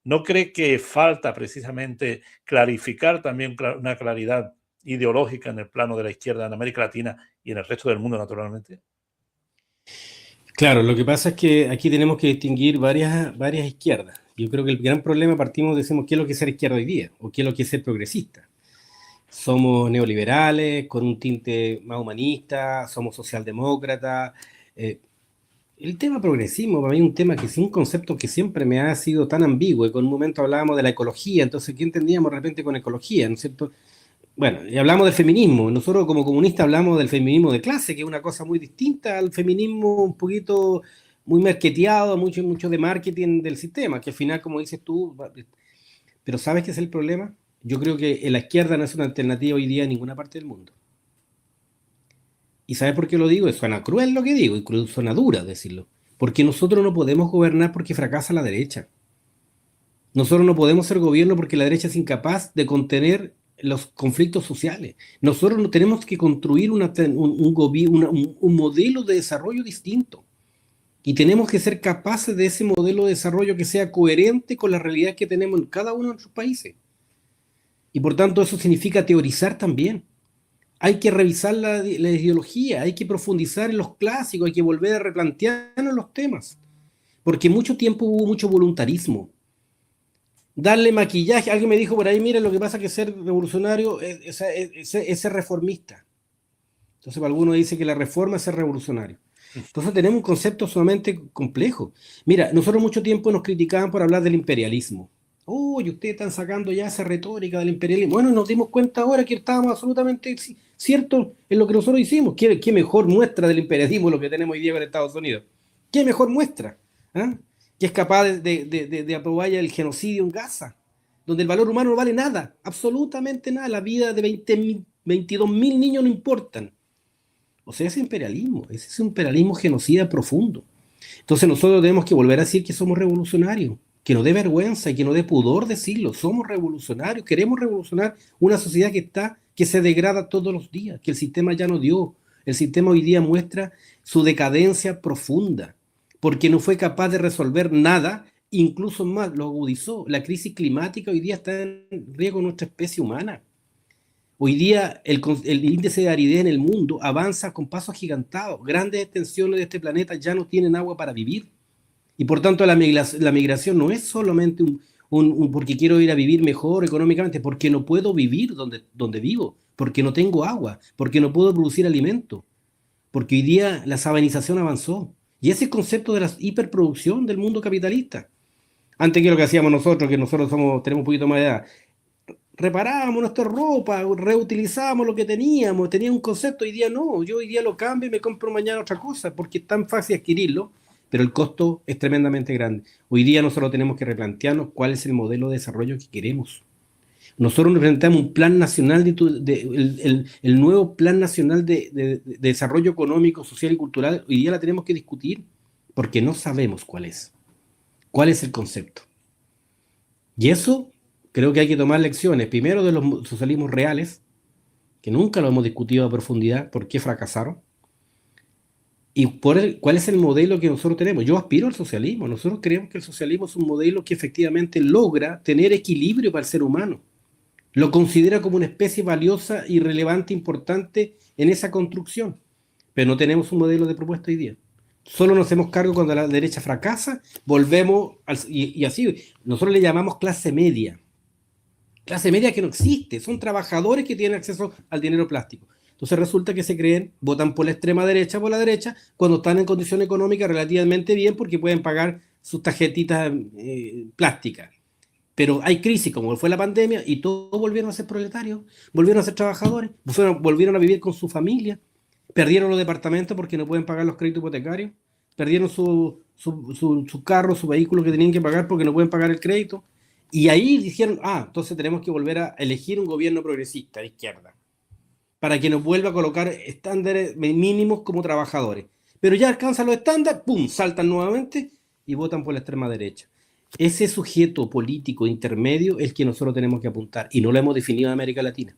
¿No cree que falta precisamente clarificar también una claridad ideológica en el plano de la izquierda en América Latina y en el resto del mundo, naturalmente? Claro, lo que pasa es que aquí tenemos que distinguir varias izquierdas. Yo creo que el gran problema, decimos, ¿qué es lo que es ser izquierda hoy día? ¿O qué es lo que es ser progresista? Somos neoliberales, con un tinte más humanista, somos socialdemócratas. El tema progresismo para mí es un tema que es un concepto que siempre me ha sido tan ambiguo, y con un momento hablábamos de la ecología, entonces ¿qué entendíamos de repente con ecología? ¿No es cierto? Bueno, y hablamos del feminismo. Nosotros como comunistas hablamos del feminismo de clase, que es una cosa muy distinta al feminismo un poquito muy marketeado, mucho de marketing del sistema, que al final, como dices tú, pero ¿sabes qué es el problema? Yo creo que la izquierda no es una alternativa hoy día en ninguna parte del mundo. ¿Y sabes por qué lo digo? Suena cruel lo que digo, incluso suena dura decirlo. Porque nosotros no podemos gobernar porque fracasa la derecha. Nosotros no podemos ser gobierno porque la derecha es incapaz de contener los conflictos sociales. Nosotros no tenemos que construir un modelo de desarrollo distinto. Y tenemos que ser capaces de ese modelo de desarrollo que sea coherente con la realidad que tenemos en cada uno de nuestros países. Y por tanto eso significa teorizar también. Hay que revisar la ideología, hay que profundizar en los clásicos, hay que volver a replantearnos los temas. Porque mucho tiempo hubo mucho voluntarismo. Darle maquillaje. Alguien me dijo por ahí, mira, lo que pasa es que ser revolucionario es ser reformista. Entonces, para algunos dice que la reforma es ser revolucionario. Entonces tenemos un concepto sumamente complejo. Mira, nosotros mucho tiempo nos criticaban por hablar del imperialismo. Uy, ustedes están sacando ya esa retórica del imperialismo. Bueno, nos dimos cuenta ahora que estábamos absolutamente ciertos en lo que nosotros hicimos. ¿Qué mejor muestra del imperialismo lo que tenemos hoy día con Estados Unidos? ¿Qué mejor muestra? ¿Ah? Que es capaz de aprobar el genocidio en Gaza, donde el valor humano no vale nada, absolutamente nada. La vida de 22.000 niños no importan. O sea, ese es un imperialismo genocida profundo. Entonces nosotros tenemos que volver a decir que somos revolucionarios, que no dé vergüenza y que no dé pudor decirlo. Somos revolucionarios, queremos revolucionar una sociedad que se degrada todos los días, que el sistema ya no dio. El sistema hoy día muestra su decadencia profunda, porque no fue capaz de resolver nada, incluso más, lo agudizó. La crisis climática hoy día está en riesgo nuestra especie humana. Hoy día el índice de aridez en el mundo avanza con pasos agigantados. Grandes extensiones de este planeta ya no tienen agua para vivir. Y por tanto la migración no es solamente porque quiero ir a vivir mejor económicamente, porque no puedo vivir donde vivo, porque no tengo agua, porque no puedo producir alimento, porque hoy día la sabanización avanzó. Y ese concepto de la hiperproducción del mundo capitalista. Antes que lo que hacíamos nosotros, que nosotros tenemos un poquito más de edad, reparábamos nuestra ropa, reutilizábamos lo que teníamos, tenía un concepto. Hoy día no, yo hoy día lo cambio y me compro mañana otra cosa, porque es tan fácil adquirirlo, pero el costo es tremendamente grande. Hoy día nosotros tenemos que replantearnos cuál es el modelo de desarrollo que queremos. Nosotros nos presentamos un plan nacional, el nuevo plan nacional de desarrollo económico, social y cultural. Hoy día la tenemos que discutir, porque no sabemos cuál es el concepto. Y eso creo que hay que tomar lecciones, primero de los socialismos reales, que nunca lo hemos discutido a profundidad, por qué fracasaron, y cuál es el modelo que nosotros tenemos. Yo aspiro al socialismo, nosotros creemos que el socialismo es un modelo que efectivamente logra tener equilibrio para el ser humano, lo considera como una especie valiosa y relevante, importante en esa construcción, pero no tenemos un modelo de propuesta hoy día. Solo nos hacemos cargo cuando la derecha fracasa, volvemos, y así, nosotros le llamamos clase media que no existe, son trabajadores que tienen acceso al dinero plástico. Entonces resulta que se creen, votan por la extrema derecha, por la derecha, cuando están en condición económica relativamente bien porque pueden pagar sus tarjetitas plásticas. Pero hay crisis, como fue la pandemia, y todos volvieron a ser proletarios, volvieron a ser trabajadores, volvieron a vivir con su familia, perdieron los departamentos porque no pueden pagar los créditos hipotecarios, perdieron su carro, su vehículo que tenían que pagar porque no pueden pagar el crédito. Y ahí dijeron, entonces tenemos que volver a elegir un gobierno progresista de izquierda, para que nos vuelva a colocar estándares mínimos como trabajadores. Pero ya alcanzan los estándares, ¡pum!, saltan nuevamente y votan por la extrema derecha. Ese sujeto político intermedio es el que nosotros tenemos que apuntar, y no lo hemos definido en América Latina,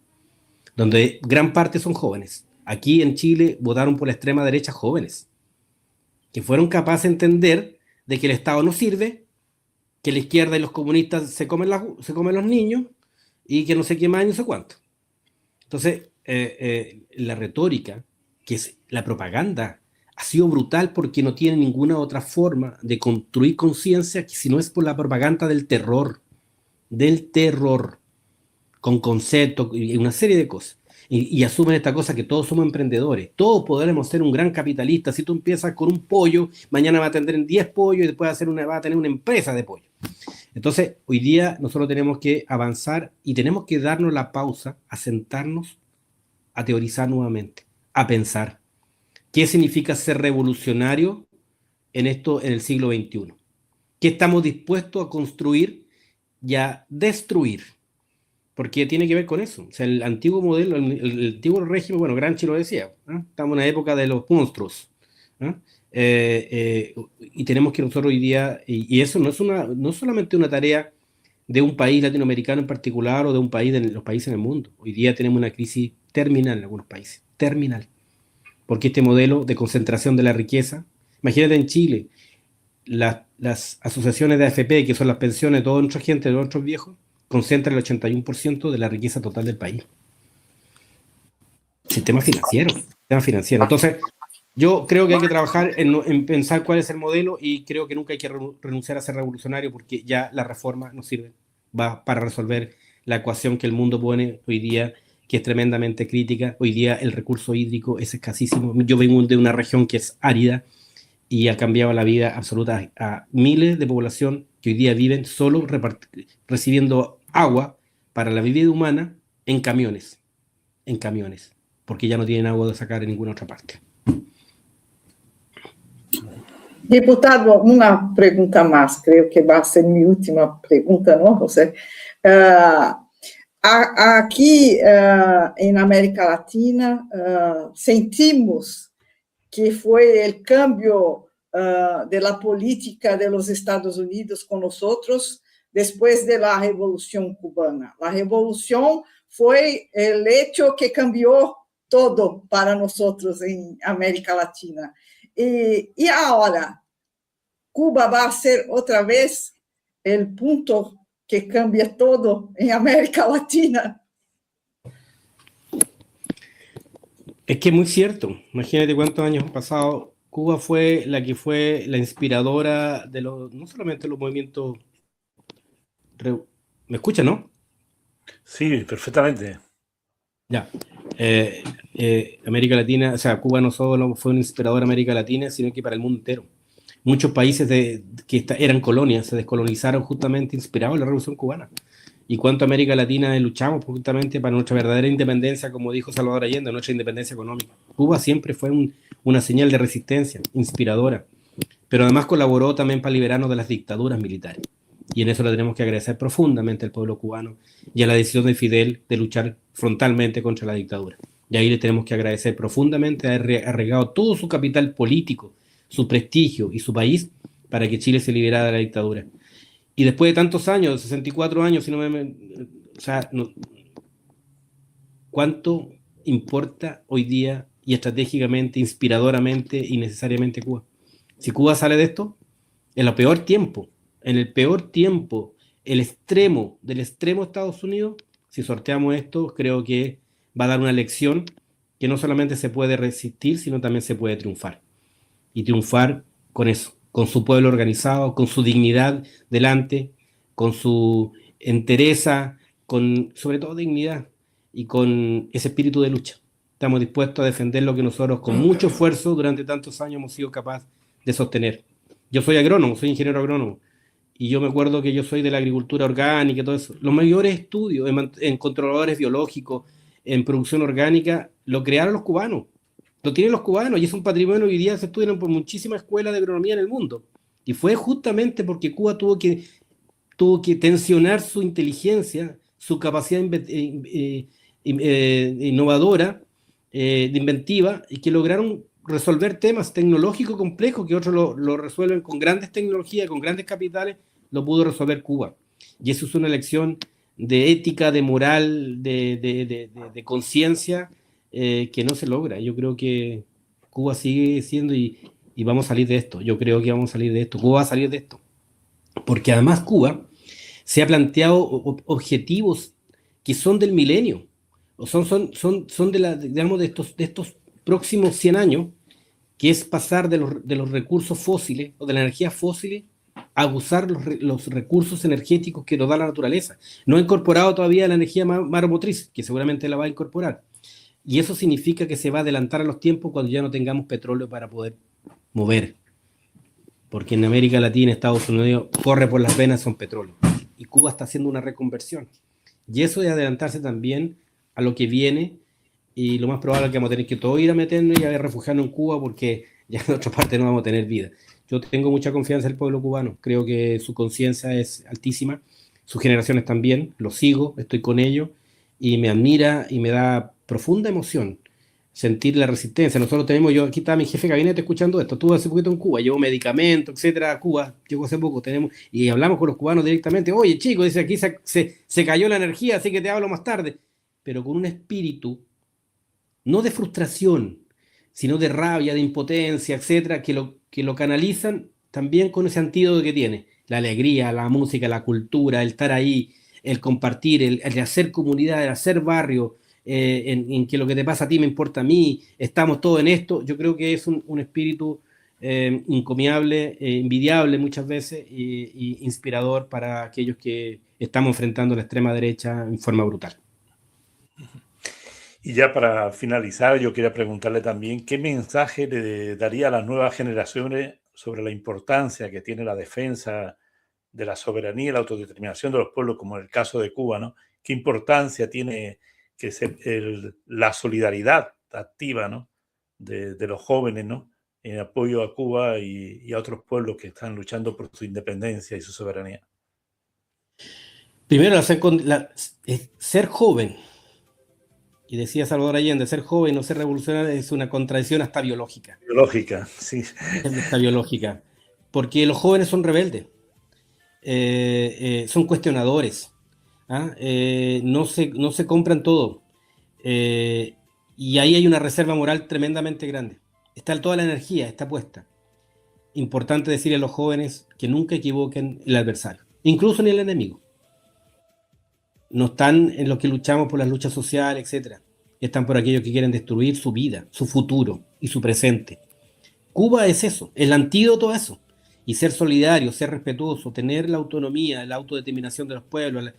donde gran parte son jóvenes. Aquí en Chile votaron por la extrema derecha jóvenes, que fueron capaces de entender de que el Estado no sirve, que la izquierda y los comunistas se comen los niños, y que no sé qué más, no sé cuánto. Entonces, la retórica, que es la propaganda, ha sido brutal porque no tiene ninguna otra forma de construir conciencia que si no es por la propaganda del terror, con conceptos y una serie de cosas. Y asumen esta cosa que todos somos emprendedores, todos podremos ser un gran capitalista. Si tú empiezas con un pollo, mañana va a tener 10 pollos y después va a tener una empresa de pollo. Entonces, hoy día nosotros tenemos que avanzar y tenemos que darnos la pausa a sentarnos, a teorizar nuevamente, a pensar qué significa ser revolucionario en el siglo XXI. ¿Qué estamos dispuestos a construir y a destruir? Porque tiene que ver con eso. O sea, el antiguo modelo, el antiguo régimen, bueno, Gramsci lo decía, estamos en una época de los monstruos. Y tenemos que nosotros hoy día, y eso no es solamente una tarea de un país latinoamericano en particular o de un país de los países en el mundo. Hoy día tenemos una crisis terminal en algunos países, terminal. Porque este modelo de concentración de la riqueza, imagínate en Chile, las asociaciones de AFP, que son las pensiones de toda nuestra gente, de nuestros viejos, concentran el 81% de la riqueza total del país. Sistema financiero. Entonces, yo creo que hay que trabajar en pensar cuál es el modelo, y creo que nunca hay que renunciar a ser revolucionario, porque ya la reforma no sirve para resolver la ecuación que el mundo pone hoy día, que es tremendamente crítica. Hoy día el recurso hídrico es escasísimo. Yo vengo de una región que es árida y ha cambiado la vida absoluta a miles de población que hoy día viven solo recibiendo agua para la vida humana en camiones, porque ya no tienen agua de sacar en ninguna otra parte. Deputado, uma pergunta mais, creio que vai ser minha última pergunta, não, José? Aqui em América Latina, sentimos que foi o cambio de la política de los Estados Unidos con nosotros después de la Revolución Cubana. La revolución fue el hecho que cambió todo para nosotros en América Latina. Y ahora, Cuba va a ser otra vez el punto que cambia todo en América Latina. Es que es muy cierto. Imagínate cuántos años han pasado. Cuba fue la inspiradora de no solamente los movimientos. ¿Me escucha, no? Sí, perfectamente. Ya. América Latina, o sea, Cuba no solo fue un inspirador de América Latina, sino que para el mundo entero. Muchos países que eran colonias se descolonizaron justamente inspirados en la Revolución Cubana. Y cuánto América Latina luchamos justamente para nuestra verdadera independencia, como dijo Salvador Allende, nuestra independencia económica. Cuba siempre fue una señal de resistencia, inspiradora, pero además colaboró también para liberarnos de las dictaduras militares. Y en eso le tenemos que agradecer profundamente al pueblo cubano y a la decisión de Fidel de luchar frontalmente contra la dictadura. Y ahí le tenemos que agradecer profundamente haber arreglado todo su capital político, su prestigio y su país para que Chile se liberara de la dictadura. Y después de tantos años, 64 años, si no o sea, ¿cuánto importa hoy día y estratégicamente, inspiradoramente y necesariamente Cuba? Si Cuba sale de esto, en el peor tiempo, el extremo del extremo de Estados Unidos, si sorteamos esto, creo que va a dar una lección que no solamente se puede resistir, sino también se puede triunfar. Y triunfar con eso, con su pueblo organizado, con su dignidad delante, con su entereza, con sobre todo dignidad y con ese espíritu de lucha. Estamos dispuestos a defender lo que nosotros con mucho esfuerzo durante tantos años hemos sido capaces de sostener. Yo soy agrónomo, soy ingeniero agrónomo, y yo me acuerdo que yo soy de la agricultura orgánica y todo eso. Los mayores estudios en controladores biológicos, en producción orgánica, lo crearon los cubanos. Lo tienen los cubanos y es un patrimonio que hoy día se estudian por muchísimas escuelas de agronomía en el mundo. Y fue justamente porque Cuba tuvo que tensionar su inteligencia, su capacidad innovadora, de inventiva, y que lograron resolver temas tecnológicos complejos que otros lo resuelven con grandes tecnologías, con grandes capitales, lo pudo resolver Cuba. Y eso es una lección de ética, de moral, de conciencia, que no se logra. Yo creo que Cuba sigue siendo y vamos a salir de esto. Yo creo que vamos a salir de esto. Cuba va a salir de esto. Porque además Cuba se ha planteado objetivos que son del milenio, o son digamos, de estos próximos 100 años, que es pasar de los recursos fósiles o de la energía fósil a usar los recursos energéticos que nos da la naturaleza. No ha incorporado todavía la energía maremotriz, que seguramente la va a incorporar. Y eso significa que se va a adelantar a los tiempos cuando ya no tengamos petróleo para poder mover. Porque en América Latina, Estados Unidos, corre por las venas son petróleo. Y Cuba está haciendo una reconversión. Y eso de adelantarse también a lo que viene, y lo más probable es que vamos a tener que todos ir a meternos y a refugiarnos en Cuba, porque ya en otra parte no vamos a tener vida. Yo tengo mucha confianza en el pueblo cubano. Creo que su conciencia es altísima, sus generaciones también. Lo sigo, estoy con ellos, y me admira y me da profunda emoción sentir la resistencia. Nosotros tenemos, aquí está mi jefe de gabinete escuchando esto, estuve hace poquito en Cuba, llevo medicamentos, etcétera, a Cuba, llegó hace poco, y hablamos con los cubanos directamente. Oye, chico, dice, aquí se cayó la energía, así que te hablo más tarde. Pero con un espíritu, no de frustración, sino de rabia, de impotencia, etcétera, que lo canalizan también con ese antídoto que tiene, la alegría, la música, la cultura, el estar ahí, el compartir, el hacer comunidad, el hacer barrio, en que lo que te pasa a ti me importa a mí, estamos todos en esto. Yo creo que es un espíritu encomiable, envidiable muchas veces, y inspirador para aquellos que estamos enfrentando a la extrema derecha en forma brutal. Y ya para finalizar, yo quería preguntarle también qué mensaje le daría a las nuevas generaciones sobre la importancia que tiene la defensa de la soberanía y la autodeterminación de los pueblos, como en el caso de Cuba, ¿no? ¿Qué importancia tiene la solidaridad activa, ¿no? de los jóvenes, ¿no? En apoyo a Cuba y a otros pueblos que están luchando por su independencia y su soberanía? Primero, ser joven, y decía Salvador Allende, ser joven y no ser revolucionario es una contradicción hasta biológica. Biológica, sí. Hasta biológica, porque los jóvenes son rebeldes, son cuestionadores, no se compran todo, y ahí hay una reserva moral tremendamente grande. Está toda la energía, está puesta. Importante decirle a los jóvenes que nunca equivoquen el adversario, incluso ni el enemigo. No están en los que luchamos por las luchas sociales, etcétera. Están por aquellos que quieren destruir su vida, su futuro y su presente. Cuba es eso, el antídoto a eso. Y ser solidario, ser respetuoso, tener la autonomía, la autodeterminación de los pueblos,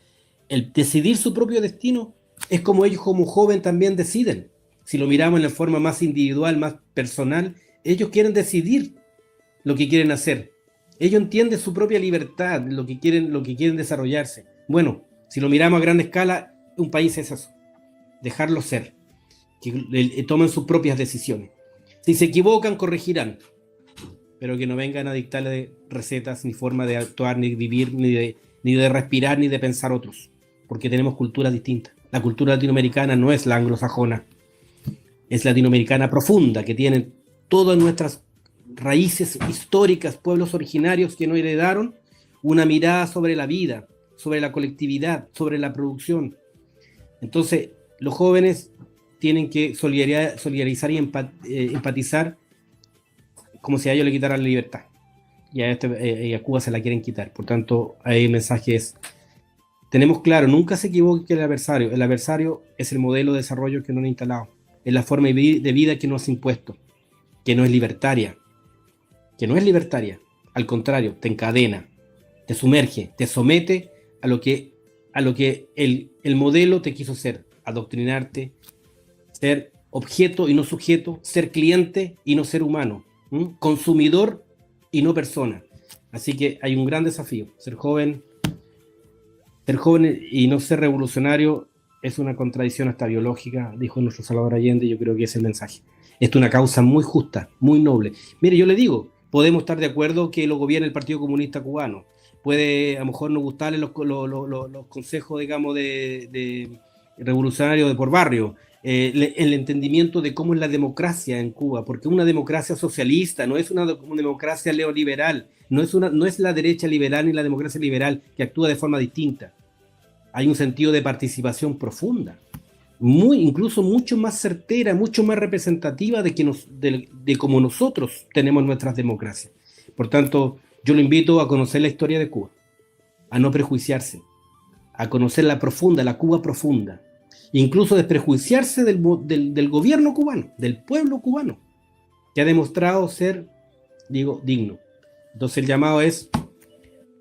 el decidir su propio destino, es como ellos como joven también deciden. Si lo miramos en la forma más individual, más personal, ellos quieren decidir lo que quieren hacer. Ellos entienden su propia libertad, lo que quieren desarrollarse. Bueno, si lo miramos a gran escala, un país es eso, dejarlo ser, que tomen sus propias decisiones. Si se equivocan, corregirán, pero que no vengan a dictarle recetas, ni forma de actuar, ni vivir, ni de respirar, ni de pensar otros, porque tenemos culturas distintas. La cultura latinoamericana no es la anglosajona, es latinoamericana profunda, que tiene todas nuestras raíces históricas, pueblos originarios que no heredaron una mirada sobre la vida, sobre la colectividad, sobre la producción. Entonces, los jóvenes tienen que solidarizar y empatizar como si a ellos le quitaran la libertad. Y a Cuba se la quieren quitar. Por tanto, ahí el mensaje es, tenemos claro, nunca se equivoque el adversario. El adversario es el modelo de desarrollo que nos han instalado. Es la forma de vida que nos ha impuesto, que no es libertaria. Que no es libertaria. Al contrario, te encadena, te sumerge, te somete a lo que el modelo te quiso ser. Adoctrinarte, ser objeto y no sujeto, ser cliente y no ser humano, consumidor y no persona. Así que hay un gran desafío. Ser joven y no ser revolucionario es una contradicción hasta biológica, dijo nuestro Salvador Allende, y yo creo que es el mensaje. Esto es una causa muy justa, muy noble. Mire, yo le digo, podemos estar de acuerdo que lo gobierne el Partido Comunista Cubano. Puede a lo mejor no gustarle los consejos, digamos, de revolucionarios de por barrio, el entendimiento de cómo es la democracia en Cuba, porque una democracia socialista no es una democracia neoliberal, no es la derecha liberal ni la democracia liberal que actúa de forma distinta. Hay un sentido de participación profunda, incluso mucho más certera, mucho más representativa de cómo nosotros tenemos nuestras democracias. Por tanto, yo lo invito a conocer la historia de Cuba, a no prejuiciarse, a conocer la Cuba profunda, incluso desprejuiciarse del gobierno cubano, del pueblo cubano, que ha demostrado ser, digno. Entonces el llamado es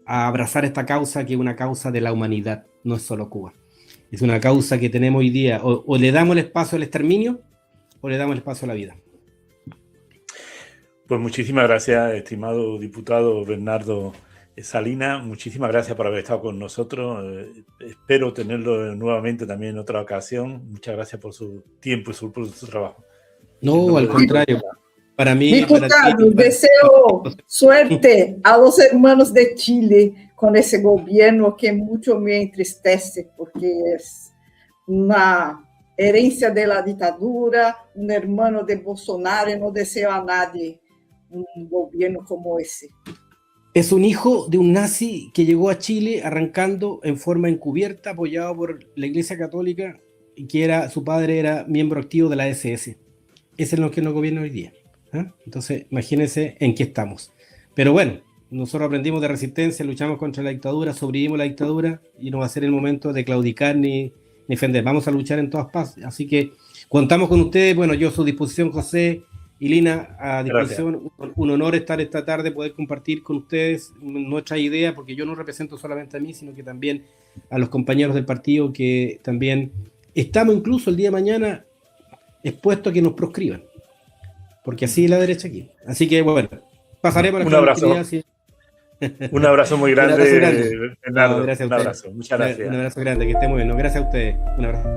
a abrazar esta causa, que es una causa de la humanidad, no es solo Cuba. Es una causa que tenemos hoy día, o le damos el espacio al exterminio, o le damos el espacio a la vida. Pues muchísimas gracias, estimado diputado Bernardo Salinas, muchísimas gracias por haber estado con nosotros. Espero tenerlo nuevamente también en otra ocasión. Muchas gracias por su tiempo y por su trabajo. No, al contrario. Para mí, diputado, deseo suerte a los hermanos de Chile con ese gobierno que mucho me entristece, porque es una herencia de la dictadura, un hermano de Bolsonaro, y no deseo a nadie un gobierno como ese. Es un hijo de un nazi que llegó a Chile arrancando en forma encubierta, apoyado por la Iglesia Católica, y que su padre era miembro activo de la SS. Ese es lo que nos gobierna hoy día. Entonces, imagínense en qué estamos. Pero bueno, nosotros aprendimos de resistencia, luchamos contra la dictadura, sobrevivimos a la dictadura, y no va a ser el momento de claudicar ni defender. Vamos a luchar en todas partes. Así que contamos con ustedes. Bueno, yo a su disposición, José y Lina, a disposición. Un honor estar esta tarde, poder compartir con ustedes nuestra idea, porque yo no represento solamente a mí, sino que también a los compañeros del partido, que también estamos incluso el día de mañana expuestos a que nos proscriban, porque así es la derecha aquí. Así que bueno, pasaremos a la tranquilidad. Sí. Un abrazo muy grande, Bernardo. No, gracias a un abrazo, muchas gracias. Un abrazo grande, que esté muy bien. No, gracias a ustedes. Un abrazo.